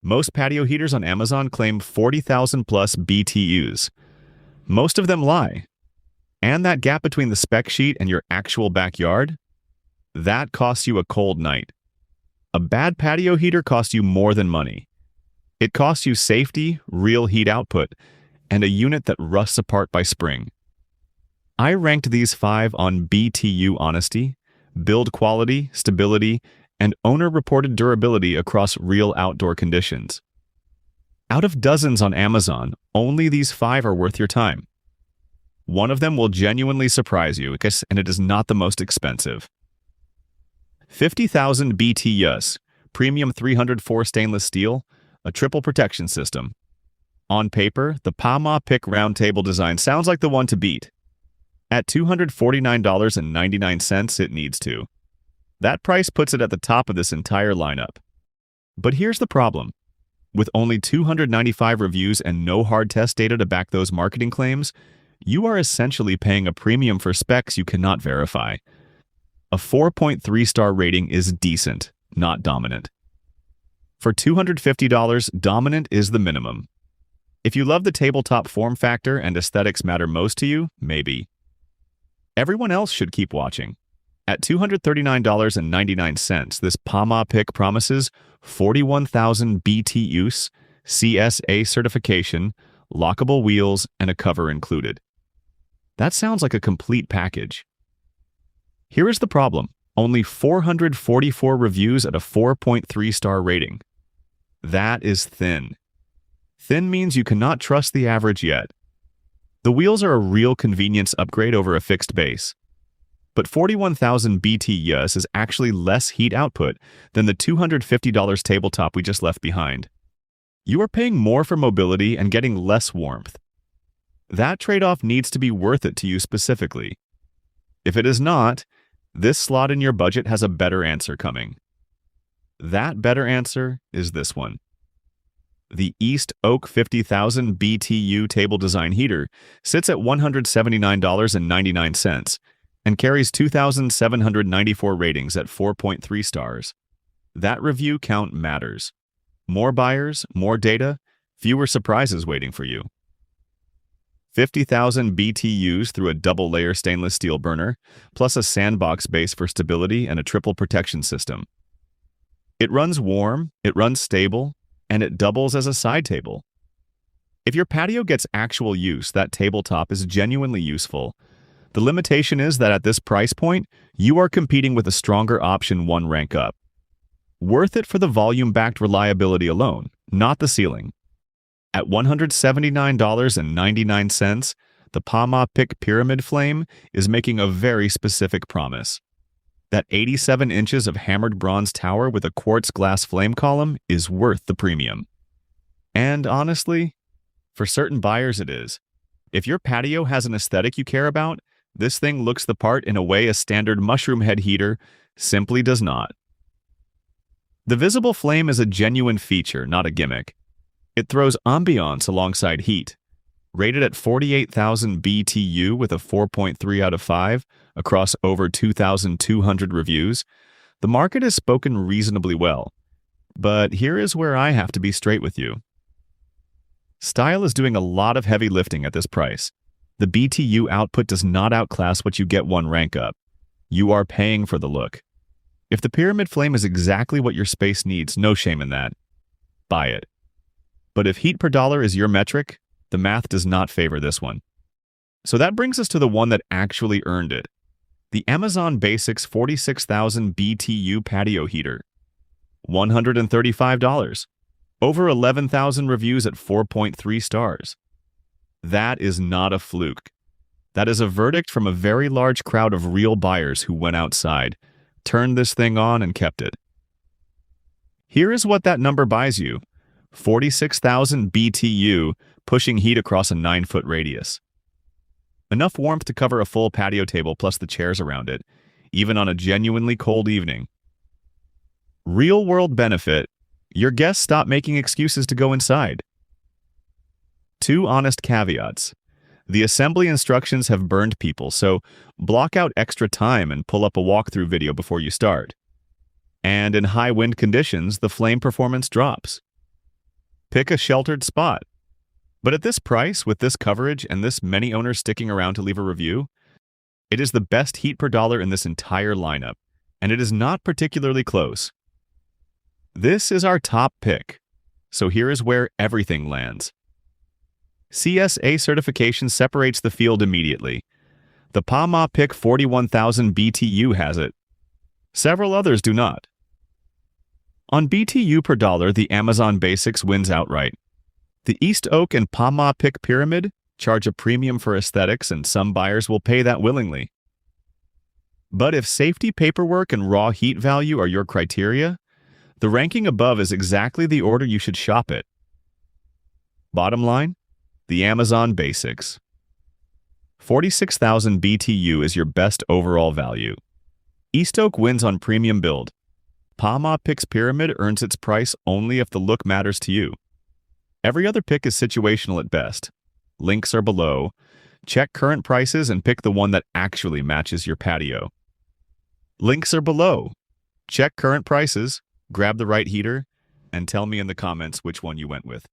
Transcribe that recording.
Most patio heaters on Amazon claim 40,000 plus BTUs. Most of them lie. And that gap between the spec sheet and your actual backyard? That costs you a cold night. A bad patio heater costs you more than money. It costs you safety, real heat output, and a unit that rusts apart by spring. I ranked these 5 on BTU honesty, build quality, stability, and owner-reported durability across real outdoor conditions. Out of dozens on Amazon, only these 5 are worth your time. One of them will genuinely surprise you, and it is not the most expensive. 50,000 BTUs, premium 304 stainless steel, a triple protection system. On paper, the PAMA pick round table design sounds like the one to beat. At $249.99, it needs to. That price puts it at the top of this entire lineup. But here's the problem. With only 295 reviews and no hard test data to back those marketing claims, you are essentially paying a premium for specs you cannot verify. A 4.3-star rating is decent, not dominant. For $250, dominant is the minimum. If you love the tabletop form factor and aesthetics matter most to you, maybe. Everyone else should keep watching. At $239.99, this PAMA pick promises 41,000 BTUs, CSA certification, lockable wheels, and a cover included. That sounds like a complete package. Here is the problem. Only 444 reviews at a 4.3-star rating. That is thin. Thin means you cannot trust the average yet. The wheels are a real convenience upgrade over a fixed base. But 41,000 BTUs is actually less heat output than the $250 tabletop we just left behind. You are paying more for mobility and getting less warmth. That trade-off needs to be worth it to you specifically. If it is not, this slot in your budget has a better answer coming. That better answer is this one. The East Oak 50,000 BTU table design heater sits at $179.99 and carries 2,794 ratings at 4.3 stars. That review count matters. More buyers, more data, fewer surprises waiting for you. 50,000 BTUs through a double-layer stainless steel burner, plus a sandbox base for stability and a triple protection system. It runs warm, it runs stable, and it doubles as a side table. If your patio gets actual use, that tabletop is genuinely useful. The limitation is that at this price point, you are competing with a stronger option one rank up. Worth it for the volume-backed reliability alone, not the ceiling. At $179.99, the PAMA Pick Pyramid Flame is making a very specific promise. That 87 inches of hammered bronze tower with a quartz glass flame column is worth the premium. And honestly, for certain buyers it is. If your patio has an aesthetic you care about, this thing looks the part in a way a standard mushroom head heater simply does not. The visible flame is a genuine feature, not a gimmick. It throws ambiance alongside heat. Rated at 48,000 BTU with a 4.3 out of 5 across over 2,200 reviews, the market has spoken reasonably well. But here is where I have to be straight with you. Style is doing a lot of heavy lifting at this price. The BTU output does not outclass what you get one rank up. You are paying for the look. If the pyramid flame is exactly what your space needs, no shame in that. Buy it. But if heat per dollar is your metric, the math does not favor this one. So that brings us to the one that actually earned it. The Amazon Basics 46,000 BTU patio heater. $135. Over 11,000 reviews at 4.3 stars. That is not a fluke. That is a verdict from a very large crowd of real buyers who went outside, turned this thing on, and kept it. Here is what that number buys you. 46,000 BTU pushing heat across a 9-foot radius. Enough warmth to cover a full patio table plus the chairs around it, even on a genuinely cold evening. Real-world benefit: your guests stop making excuses to go inside. 2 honest caveats. The assembly instructions have burned people, so block out extra time and pull up a walkthrough video before you start. And in high wind conditions, the flame performance drops. pick a sheltered spot. But at this price, with this coverage, and this many owners sticking around to leave a review, it is the best heat per dollar in this entire lineup, and it is not particularly close. This is our top pick, so here is where everything lands. CSA certification separates the field immediately. The PAMA PIC 41,000 BTU has it. Several others do not. On BTU per dollar, the Amazon Basics wins outright. The East Oak and PAMA PIC Pyramid charge a premium for aesthetics, and some buyers will pay that willingly. But if safety, paperwork, and raw heat value are your criteria, the ranking above is exactly the order you should shop it. Bottom line, the Amazon Basics. 46,000 BTU is your best overall value. East Oak wins on premium build. PAMA PIC's Pyramid earns its price only if the look matters to you. Every other pick is situational at best. Links are below. Check current prices and pick the one that actually matches your patio. Links are below. Check current prices, grab the right heater, and tell me in the comments which one you went with.